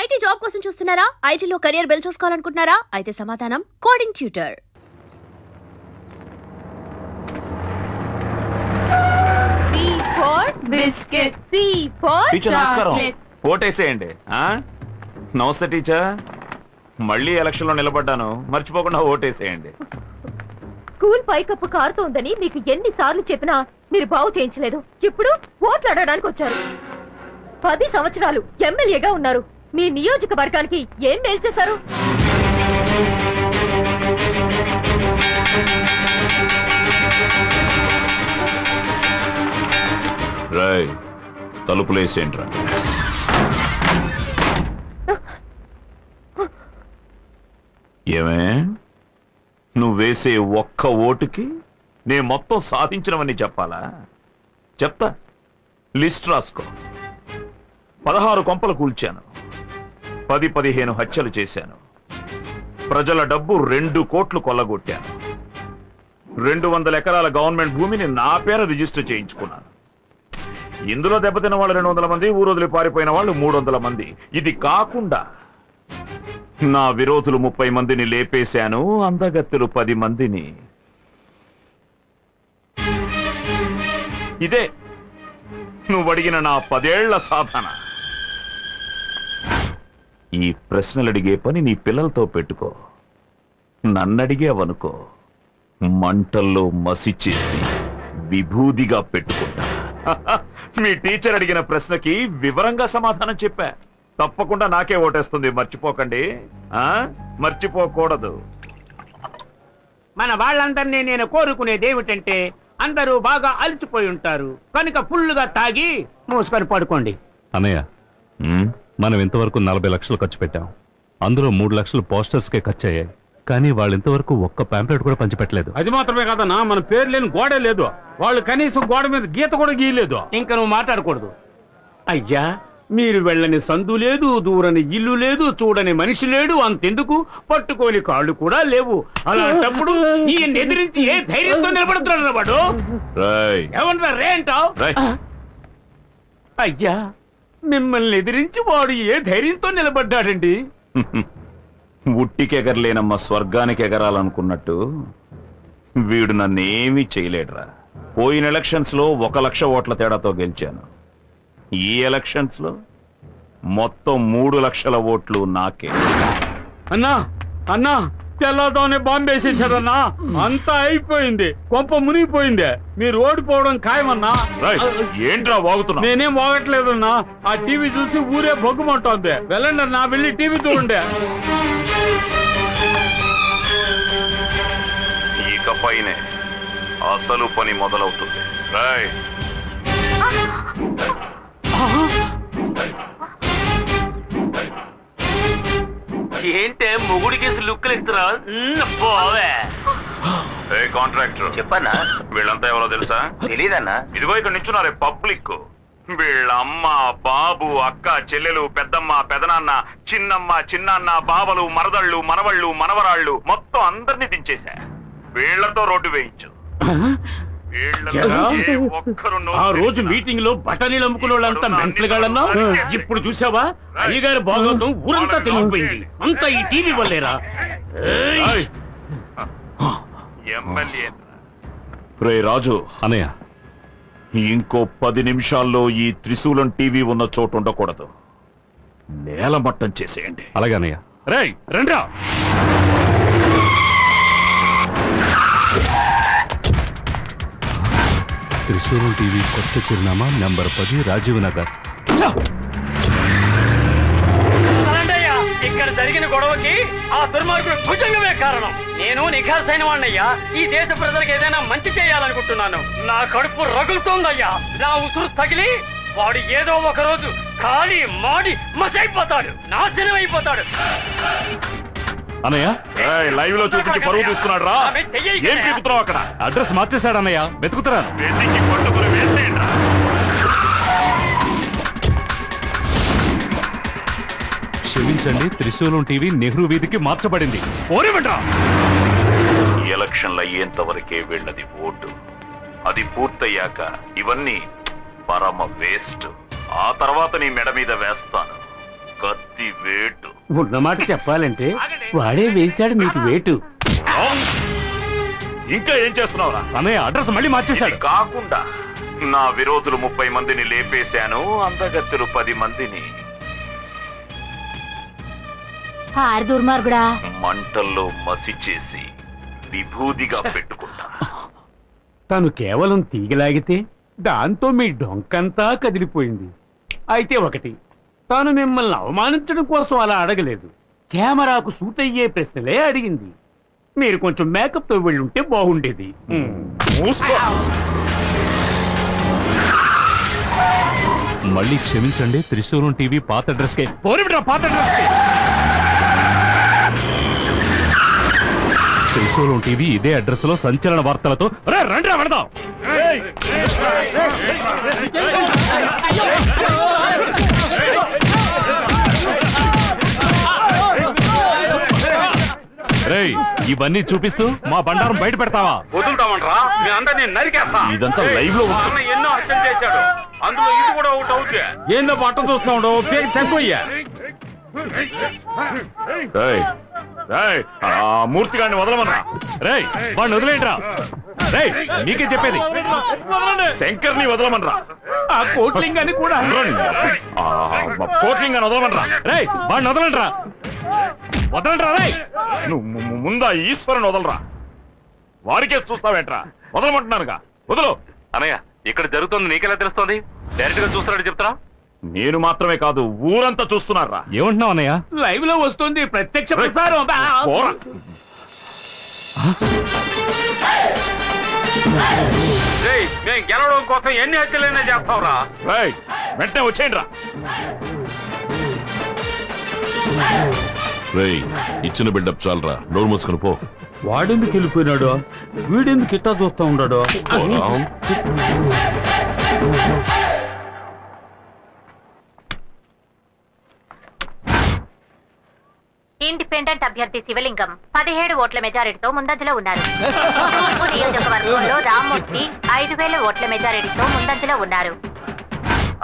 IT job కోసం చూస్తున్నారా? ఐటీలో కెరియర్ బిల్డ్ చేసుకోవాలనుకుంటున్నారా? అయితే సమాధానం కోడింగ్ ట్యూటర్. ఓటేసేయండి. నమస్తే టీచర్, మళ్ళీ ఎలక్షన్ లో నిలబడ్డాను, మర్చిపోకుండా ఓటేసేయండి. స్కూల్ పైకప్పు కారుతోందని మీకు ఎన్నిసార్లు చెప్పినా మీరు బాగు చేయించలేదు. ఇప్పుడు ఓట్లు అడగడానికి వచ్చారు. 10 సంవత్సరాలు ఎమ్మెల్యేగా ఉన్నారు. మీ నియోజకవర్గానికి ఏం మేలు చేశారు? రాయ్, తలుపులేసేంట్రా. ఏమే, నువ్వేసే ఒక్క ఓటుకి నేను మొత్తం సాధించినవని చెప్పాలా? చెప్తా, లిస్ట్ రాసుకో. 16 కొంపలు కూల్చాను, 10-15 హత్యలు చేశాను, ప్రజల డబ్బు 2 కోట్లు కొల్లగొట్టాను, 200 ఎకరాల గవర్నమెంట్ భూమిని నా పేర రిజిస్టర్ చేయించుకున్నాను. ఇందులో దెబ్బతిన్న వాళ్ళు 200 మంది, ఊరొదిలి పారిపోయిన వాళ్ళు 300 మంది. ఇది కాకుండా నా విరోధులు 30 మందిని లేపేశాను, అందగత్తెలు 10 మందిని. ఇదే నువ్వు అడిగిన నా 10 ఏళ్ల సాధన. ఈ ప్రశ్నలు అడిగే పని నీ పిల్లలతో పెట్టుకో. నన్నడిగేవనుకో, మంటల్లో మసి చేసి విభూదిగా పెట్టుకుంటా. మీ టీచర్ అడిగిన ప్రశ్నకి వివరంగా సమాధానం చెప్పా. తప్పకుండా నాకే ఓటేస్తుంది, మర్చిపోకండి. మర్చిపోకూడదు. మన వాళ్ళందరినీ నేను కోరుకునేది ఏమిటంటే, అందరూ బాగా అలసిపోయి ఉంటారు కనుక ఫుల్లుగా తాగి మూసుకొని పడుకోండి. అన్నయ్య, మనం ఇంతవరకు 40 లక్షలు ఖర్చు పెట్టాం. అందులో 3 లక్షలు పోస్టర్స్ కే ఖర్చు అయ్యాయి. కానీ వాళ్ళు ఇంతవరకు ఒక్క పాంప్లెట్ కూడా పంచిపెట్టలేదు. అది మాత్రమే కాదన్నా, మన పేరు లేని గోడే లేదు. వాళ్ళు కనీసం గోడ మీద గీత కూడా గీయలేదు. ఇంకా నువ్వు మాట్లాడకూడదు. అయ్యా, మీరు వెళ్ళని సందు లేదు, దూరని ఇల్లు లేదు, చూడని మనిషి లేడు. అంతెందుకు, పట్టుకోని కాళ్ళు కూడా లేవు. అలాంటప్పుడు ఈయన ఎదిరించి ఏ ధైర్యంతో నిలబడుతున్నాడు వాడు? ఏమన్నా రే అంటావు? అయ్యా, మిమ్మల్ని ఎదిరించి వాడు ఏ ధైర్యంతో నిలబడ్డాడండి? ఉట్టికెగరలేనమ్మ స్వర్గానికి ఎగరాలనుకున్నట్టు వీడు నన్నేమీ చేయలేడురా. పోయిన ఎలక్షన్స్ లో 1 లక్ష ఓట్ల తేడాతో గెలిచాను. ఈ ఎలక్షన్స్ లో మొత్తం 3 లక్షల ఓట్లు నాకే. అన్నా అన్నా, తెల్లతోనే బాంబు వేసేసాడన్నా. అంతా అయిపోయింది, కొంప మునిగిపోయింది. మీరు ఓడిపోవడం ఖాయమన్నా. ఏంట్రా వాగుతున్నా? నేనేం వాగట్లేదన్నా. ఆ టీవీ చూసి ఊరే బొగ్గుమంటోంది. వెళ్ళండి అన్నా, వెళ్ళి టీవీ చూడండి. ఇకపైనే అసలు పని మొదలవుతుంది. రాయ్, ఏంటే మొగుడికేసి లుక్కులు ఇస్తున్నా? కాంట్రాక్టర్ చెప్పన్నా. వీళ్ళంతా ఎవరో తెలుసా? తెలీదన్నా. ఇదిగో ఇక్కడ నించున్నారే పబ్లిక్. వీళ్ళ అమ్మ, బాబు, అక్క, చెల్లెలు, పెద్దమ్మ, పెదనాన్న, చిన్నమ్మ, చిన్నాన్న, బావలు, మరదళ్ళు, మనవళ్ళు, మనవరాళ్ళు మొత్తం అందరినీ దించేశా. వీళ్లతో రోడ్డు వేయించు. ఆ రోజు మీటింగ్ లో బఠానీలు అమ్ముకునే వాళ్ళంతా మెంట్లుగాళ్ళన్నా. ఇప్పుడు చూసావా, అయ్యగారి భాగవతం ఊరంతా తెలిసిపోయింది. అంతా ఈ టీవీ వల్లేరా? ఎమ్మెల్యే రాజు అన్నయ్య, ఇంకో 10 నిమిషాల్లో ఈ త్రిశూలం టీవీ ఉన్న చోటు ఉండకూడదు. నేలమట్టం చేసేయండి. అలాగే అన్నయ్య. రేయ్ రండ్రా. త్రిశూలం టీవీ కొత్త చిరునామా నంబర్ 10, రాజీవ్ నగర్. ఇక్కడ జరిగిన గొడవకి ఆ దుర్మార్గుడు భుజంగమే కారణం. నేను నిఖార్సైన వాణ్ణయ్యా. ఈ దేశ ప్రజలకు ఏదైనా మంచి చేయాలనుకుంటున్నాను. నా కడుపు రగులుతోందయ్యా. నా ఉసురు తగిలి వాడు ఏదో ఒక రోజు ఖాళీ మాడి మసైపోతాడు, నాశనం అయిపోతాడు. అన్నయ్య, లైవ్ లో చూపించి పరువు తీసుకున్నాడు రా. ఏం పీకుతున్నావు అక్కడ? అడ్రస్ మార్చేశాడు అన్నయ్య, వెతుకుతున్నాను. క్షమించండి, త్రిశూలం టీవీ నెహ్రూ వీధికి మార్చబడింది. ఎలక్షన్లు అయ్యేంత వరకే వీళ్ళది ఓటు. అది పూర్తయ్యాక ఇవన్నీ పరమ వేస్ట్. ఆ తర్వాత నీ మెడ మీద వేస్తాను. కత్తి వేటు. ఉన్నమాట చెప్పాలంటే వాడే వేశాడు మీకు వేటు. ఇంకా ఏం చేస్తున్నావురా? అన్నయ్య అడ్రస్ మళ్ళీ మార్చేశాడు. ఇది కాకుండా నా విరోధులు 30 మందిని లేపేశాను, అందగత్తెలు 10 మందిని. ఆరు దుర్మార్గుడా. మంటల్లో మసి చేసి విభూదిగా పెట్టుకుంటా. తను కేవలం తీగలాగితే దాంతో మీ డొంకంతా కదిలిపోయింది. అయితే ఒకటి, తాను మిమ్మల్ని అవమానించడం కోసం అలా అడగలేదు, కెమెరాకు సూట్ అయ్యే ప్రశ్నలే అడిగింది. మీరు కొంచెం మేకప్ తో వెళ్ళుంటే బాగుండేది. మూసుకో. మళ్ళీ క్షమించండి, త్రిశూలం టీవీ పాత అడ్రస్ కే పాత అడ్రస్ కే. త్రిశూలం టీవీ ఇదే అడ్రస్ లో సంచలన వార్తలతో రండి పెడదాం. రేయ్, ఇవన్నీ చూపిస్తూ మా బండారం బయట పెడతావా? వదులుతామంటరా? మీ అందరినీ నరికేస్తా. ఇదంతా లైవ్ లో వస్తుంది. అన్న ఎన్నో హత్యలు చేశాడు, అందులో ఇది కూడా ఒకటి అవుతుంది. ఏందో పట్టం చూస్తా ఉండవు, చనిపోయా. మూర్తిగాడిని వదలమన్నా. రేయ్, వాడిని వదిలేంట్రా. రేయ్, నీకే చెప్పేది. శంకర్ని వదలమనరా. ఆ కోట్లింగాన్ని కూడా. కోట్లింగాన్ని వదలమనరా. రేయ్, వాడిని వదలంట్రా. వదలంట్రా. రేయ్, నువ్వు ముందా ఈశ్వరుని వదలరా. వారికే చూస్తావేంట్రా? వదలమంటున్నానుగా, వదలు. అన్నయ్య, ఇక్కడ జరుగుతుంది నీకెలా తెలుస్తోంది? డైరెక్ట్ గా చూస్తున్నాడు చెప్తారా? నేను మాత్రమే కాదు, ఊరంతా చూస్తున్నారా. ఏమంటున్నావు అన్నయ్య? లైవ్ లో వస్తుంది ప్రత్యక్ష ప్రసారం. పోరా. మేము గెలవడం కోసం ఎన్ని హత్యలైనా చేస్తావురా. వెంటనే వచ్చేయండి రా. ఇచ్చిన బిల్డప్ చాలరా, నోరు మూసుకుని పో. వాడెందుకు వెళ్ళిపోయినాడు? వీడెందుకు ఇట్టా చూస్తా ఉన్నాడు? ఇండిపెండెంట్ అభ్యర్థి శివలింగం 17 ఓట్ల మెజారిటీతో ముందంజలో ఉన్నారు. నియోజకవర్గంలో రామ్మూర్తి 5000 ఓట్ల మెజారిటీతో ముందంజలో ఉన్నారు.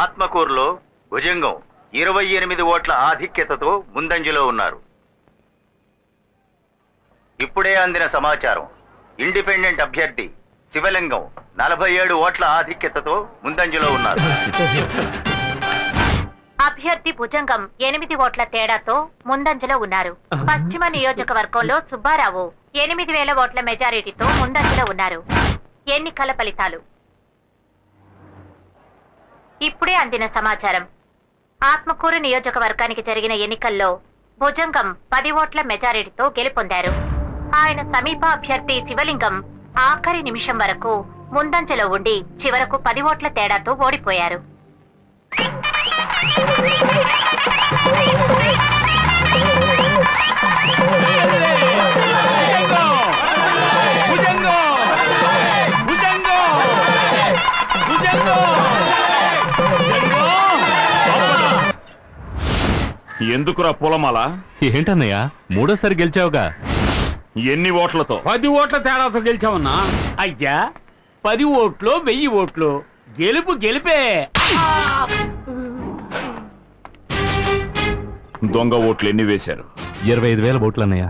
ఆత్మకూరులో భుజంగం 28 ఓట్ల ఆధిక్యతతో ముందంజలో ఉన్నారు. ఇప్పుడే అందిన సమాచారం, ఇండిపెండెంట్ అభ్యర్థి శివలింగం 47 ఓట్ల ఆధిక్యతతో ముందంజలో ఉన్నారు. అభ్యర్థి భుజంగం 8 ఓట్ల తేడాతో ముందంజలో ఉన్నారు. పశ్చిమ నియోజకవర్గంలో సుబ్బారావు 8000 ఓట్ల మెజారిటీతో ముందంజలో ఉన్నారు. ఎన్నికల ఫలితాలు ఇప్పుడే అందిన సమాచారం. ఆత్మకూరు నియోజకవర్గానికి జరిగిన ఎన్నికల్లో భుజంగం 10 ఓట్ల మెజారిటీతో గెలుపొందారు. ఆయన సమీప అభ్యర్థి శివలింగం ఆఖరి నిమిషం వరకు ముందంజలో ఉండి చివరకు 10 ఓట్ల తేడాతో ఓడిపోయారు. ఎందుకురా పూలమాల? ఏంటన్నయ్య, మూడోసారి గెలిచావుగా. ఎన్ని ఓట్లతో? 10 ఓట్ల తేడాతో గెలిచామన్నా. అయ్యా, 10 ఓట్లు 1000 ఓట్లు, గెలుపు గెలిపే. దొంగ ఓట్లు ఎన్ని వేశారు? 25,000 ఓట్లు అన్నయ్య.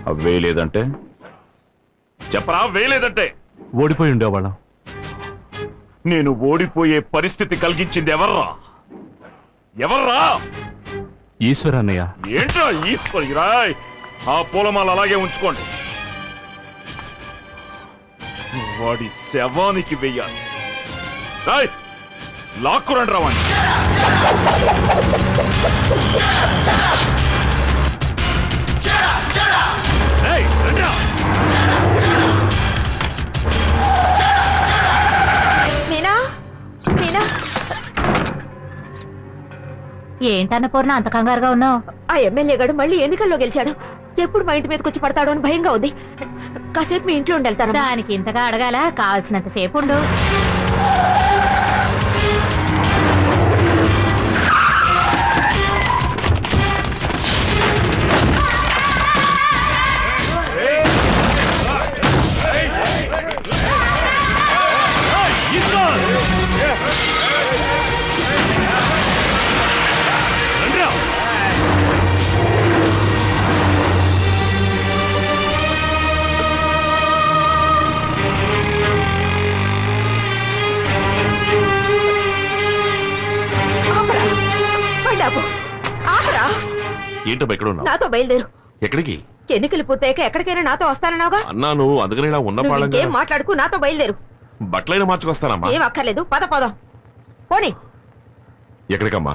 అవి వేయలేదంటే చెప్పరా. వేయలేదంటే ఓడిపోయి ఉండేవాళ్ళం. నేను ఓడిపోయే పరిస్థితి కలిగించింది ఎవర్రా? ఎవర్రా? ఈశ్వర్ అన్నయ్య. ఏంట్రా ఈశ్వర్? రాయ్, ఆ పూలమాల అలాగే ఉంచుకోండి. వాడి శవానికి వెయ్యాలి. రాయ్, లాక్కురండి రా వాణ్ణి. మీనా, మీనా, ఏంటన్నపూర్ణ అంత కంగారుగా ఉన్నావు? ఆ ఎమ్మెల్యే గారు మళ్ళీ ఎన్నికల్లో గెలిచాడు. ఎప్పుడు మా ఇంటి మీదకి వచ్చి పడతాడో అని భయంగా ఉంది. కాసేపు మీ ఇంట్లో వెళ్తాను. దానికి ఇంతగా అడగాల? కావాల్సినంత సేపు ఉండు. ఏంటమ్మా ఎక్కడ ఉన్నావు? నాతో బయలుదేరు. ఎక్కడికి? ఎన్నికలు పూర్తయ్యాక ఎక్కడికైనా నాతో వస్తానన్నావుగా. అన్నా నువ్వు అందుకని ఇలా ఉన్న పాడంగా ఏం మాట్లాడుకు, నాతో బయలుదేరు. బట్టలైనా మార్చుకొస్తానమ్మా. ఏం అక్కర్లేదు, పద పోదాం. పోనీ. ఎక్కడికమ్మా?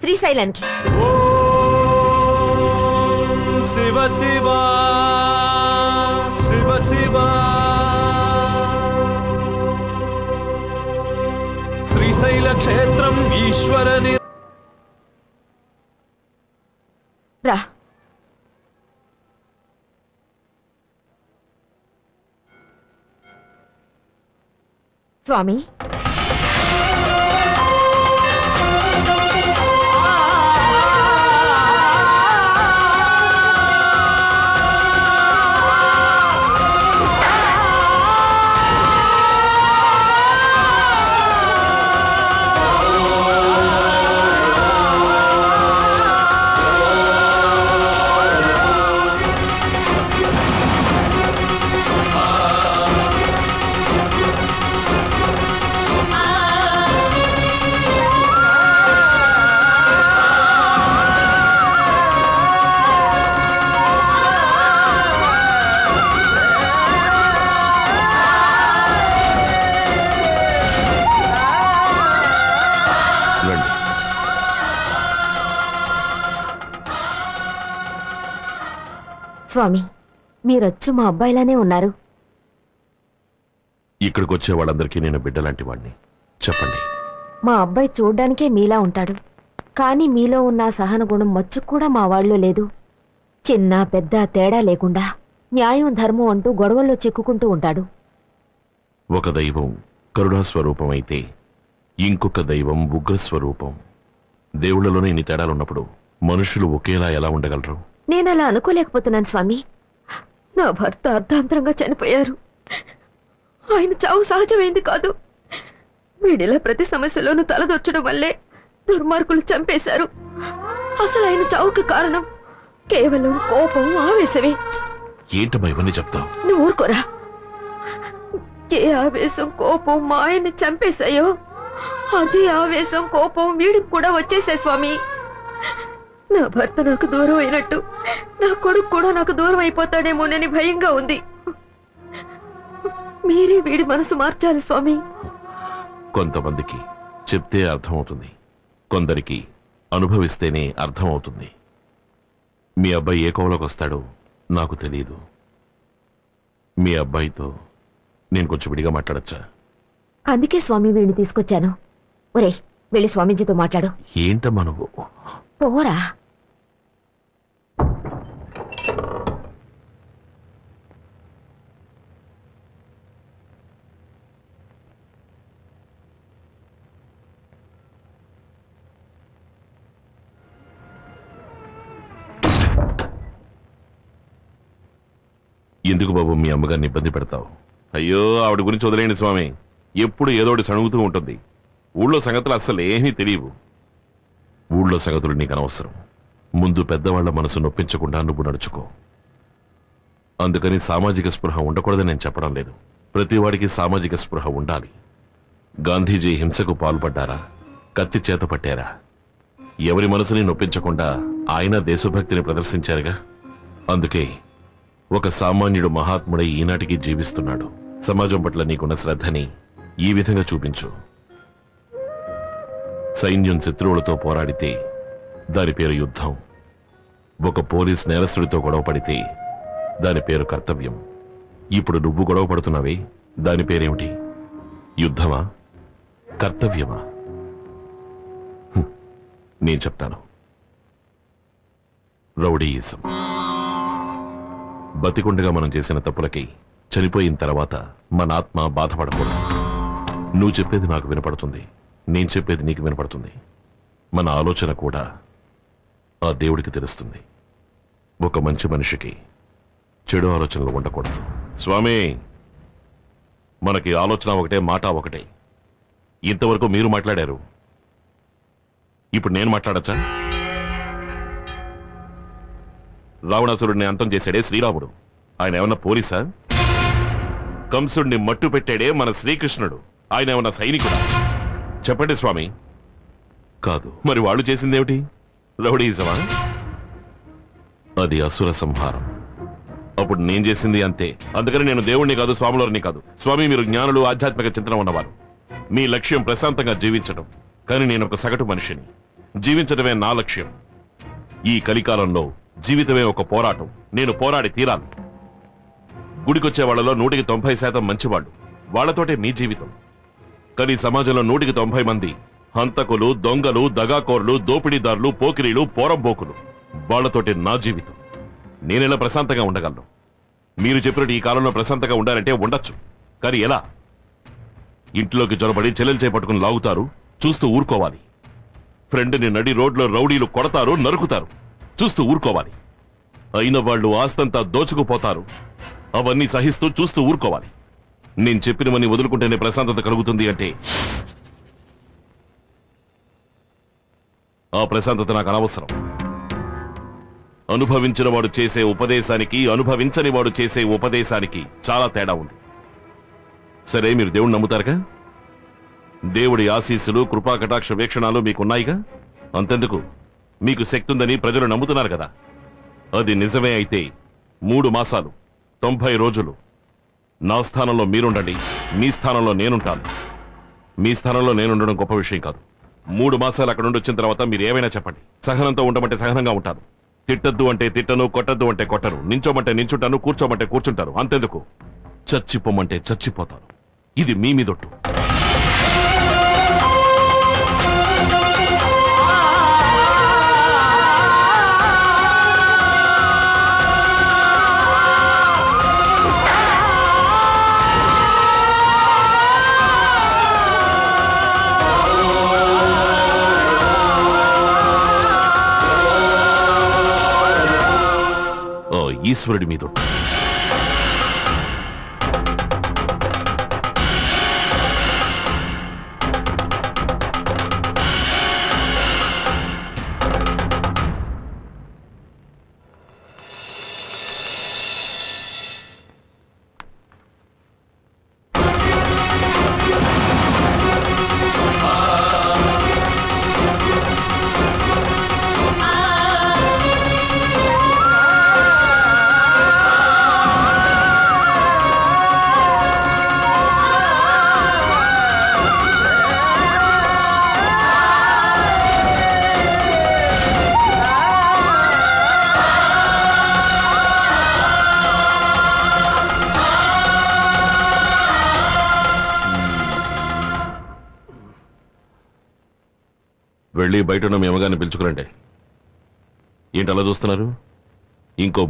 శ్రీశైలానికి. శివ శివ శివ శివ శ్రీశైల క్షేత్రం ఈశ్వరని. రా. స్వామి, స్వామి, మీరొచ్చు మా అబ్బాయిలానే ఉన్నారు. ఇక్కడికి వచ్చే వాళ్ళందరికీ నేను బిడ్డలాంటి వాడిని. చెప్పండి. మా అబ్బాయి చూడ్డానికే మీలా ఉంటాడు, కానీ మీలో ఉన్న సహన గుణం మచ్చుకు కూడా మా వాళ్ళలో లేదు. చిన్న పెద్ద తేడా లేకుండా న్యాయం ధర్మం అంటూ గొడవల్లో చిక్కుకుంటూ ఉంటాడు. ఒక దైవం కరుణాస్వరూపం అయితే ఇంకొక దైవం ఉగ్రస్వరూపం. దేవుళ్లలోనే ఇన్ని తేడాలున్నప్పుడు మనుషులు ఒకేలా ఎలా ఉండగలరు? నేనలా అనుకోలేకపోతున్నాను స్వామి. నా భర్త అర్ధాంతరంగా చనిపోయారు. ఆయన చావు సహజమైంది కాదు. వీడిలా ప్రతి సమస్యలోనూ తలదొచ్చడం వల్లే దుర్మార్గులు చంపేశారు. అసలు ఆయన చావుకి కారణం కేవలం కోపం, ఆవేశమే. ఏంటమ్మా ఇవన్నీ చెప్తావు? నువ్వు ఊరుకోరా. ఏ ఆవేశం కోపం మా ఆయన్ని చంపేశాయో అదే ఆవేశం కోపం వీడికి కూడా వచ్చేసాయి స్వామి. నా భర్త నాకు దూరం అయినట్టు నా కొడుకు కూడా నాకు దూరం అయిపోతాడేమోనని భయంగా ఉంది. మీరే వీడి మనసు మార్చాలి స్వామి. కొంతమందికి చెప్తే అర్థమవుతుంది, కొందరికి అనుభవిస్తేనే అర్థమవుతుంది. మీ అబ్బాయి ఏ కోవలోకి వస్తాడో నాకు తెలియదు. మీ అబ్బాయితో నేను కొంచెం విడిగా మాట్లాడచ్చా? అందుకే స్వామి వీడిని తీసుకొచ్చాను. ఒరే, వెళ్ళి స్వామీజీతో మాట్లాడు. ఏంటమ్మా నువ్వు? పోరా. ఎందుకు బాబు మీ అమ్మగారిని ఇబ్బంది పెడతావు? అయ్యో, ఆవిడ గురించి వదిలేండి స్వామి. ఎప్పుడు ఏదోటి సణుగుతూ ఉంటుంది. ఊళ్ళో సంగతులు అస్సలు ఏమీ తెలియవు. ఊళ్ళో సంగతులు నీకు అనవసరం. ముందు పెద్దవాళ్ల మనసు నొప్పించకుండా నువ్వు నడుచుకో. అందుకని సామాజిక స్పృహ ఉండకూడదని నేను చెప్పడం లేదు. ప్రతివాడికి సామాజిక స్పృహ ఉండాలి. గాంధీజీ హింసకు పాల్పడ్డారా? కత్తి చేత పట్టారా? ఎవరి మనసుని నొప్పించకుండా ఆయన దేశభక్తిని ప్రదర్శించారుగా. అందుకే ఒక సామాన్యుడు మహాత్ముడై ఈనాటికి జీవిస్తున్నాడు. సమాజం పట్ల నీకున్న శ్రద్ధని ఈ విధంగా చూపించు. సైన్యం శత్రువులతో పోరాడితే దాని పేరు యుద్ధం. ఒక పోలీస్ నేరస్తుడితో గొడవ పడితే దాని పేరు కర్తవ్యం. ఇప్పుడు నువ్వు గొడవ పడుతున్నావే, దాని పేరేమిటి? యుద్ధమా? కర్తవ్యమా? నేను చెప్తాను. రౌడీయిజం. బతికుండగా మనం చేసిన తప్పులకి చనిపోయిన తర్వాత మన ఆత్మ బాధపడకూడదు. నువ్వు చెప్పేది నాకు వినపడుతుంది, నేను చెప్పేది నీకు వినపడుతుంది. మన ఆలోచన కూడా ఆ దేవుడికి తెలుస్తుంది. ఒక మంచి మనిషికి చెడు ఆలోచనలు ఉండకూడదు. స్వామి, మనకి ఆలోచన ఒకటే, మాట ఒకటే. ఇంతవరకు మీరు మాట్లాడారు, ఇప్పుడు నేను మాట్లాడచ్చా? రావణాసురుడిని అంతం చేశాడే శ్రీరాముడు, ఆయన ఏమన్నా పోలీసా? కంసుడిని మట్టు పెట్టాడే మన శ్రీకృష్ణుడు, ఆయన ఏమన్నా సైనికుడా? చెప్పండి స్వామి. కాదు, మరి వాళ్ళు చేసిందేమిటి? రౌడీయిజమా? అది అసుర సంహారం. అప్పుడు నేను చేసింది అంతే. అందుకని నేను దేవుణ్ణి కాదు, స్వాములవారిని కాదు. స్వామి, మీరు జ్ఞానులు, ఆధ్యాత్మిక చింతన ఉన్నవారు. మీ లక్ష్యం ప్రశాంతంగా జీవించడం. కానీ నేను ఒక సగటు మనిషిని. జీవించడమే నా లక్ష్యం. ఈ కలికాలంలో జీవితమే ఒక పోరాటం. నేను పోరాడి తీరాలి. గుడికొచ్చే వాళ్లలో 190% మంచివాళ్ళు. వాళ్లతోటే మీ జీవితం. కానీ సమాజంలో 190 మంది హంతకులు, దొంగలు, దగాకోర్లు, దోపిడీదారులు, పోకిరీలు, పోరంబోకులు. వాళ్లతోటే నా జీవితం. నేనెలా ప్రశాంతంగా ఉండగలను? మీరు చెప్పినట్టు ఈ కాలంలో ప్రశాంతంగా ఉండాలంటే ఉండొచ్చు. కానీ ఎలా? ఇంట్లోకి జొరబడి చెల్లెలు చేపట్టుకుని లాగుతారు, చూస్తూ ఊరుకోవాలి. ఫ్రెండ్ని నడి రోడ్లో రౌడీలు కొడతారు, నరుకుతారు, చూస్తూ ఊరుకోవాలి. అయిన వాళ్ళు ఆస్తంతా దోచుకుపోతారు. అవన్నీ సహిస్తూ చూస్తూ ఊరుకోవాలి. నేను చెప్పినవన్నీ వదులుకుంటేనే ప్రశాంతత కలుగుతుంది అంటే ఆ ప్రశాంతత నాకు అనవసరం. అనుభవించిన వాడు చేసే ఉపదేశానికి, అనుభవించని వాడు చేసే ఉపదేశానికి చాలా తేడా ఉంది. సరే, మీరు దేవుణ్ణి నమ్ముతారుగా? దేవుడి ఆశీస్సులు, కృపా కటాక్ష వీక్షణాలు మీకున్నాయిగా? అంతెందుకు, మీకు శక్తి ఉందని ప్రజలు నమ్ముతున్నారు కదా. అది నిజమే అయితే 3 మాసాలు 90 రోజులు నా స్థానంలో మీరుండండి, మీ స్థానంలో నేనుంటాను. మీ స్థానంలో నేనుండడం గొప్ప విషయం కాదు. 3 మాసాలు అక్కడ నుండి వచ్చిన తర్వాత మీరు ఏమైనా చెప్పండి. సహనంతో ఉండమంటే సహనంగా ఉంటాను. తిట్టద్దు అంటే తిట్టను, కొట్టద్దు అంటే కొట్టను, నించోమంటే నించుంటాను, కూర్చోమంటే కూర్చుంటారు. అంతెందుకు, చచ్చిపోమంటే చచ్చిపోతాను. ఇది మీ మీదొట్టు. ఈశ్వరుడి మీదొట్టు. వెళ్ళి బయట ఉన్న మీ అమ్మగారిని పిలుచుకురండి. ఏంటి అలా చూస్తున్నారు? ఇంకో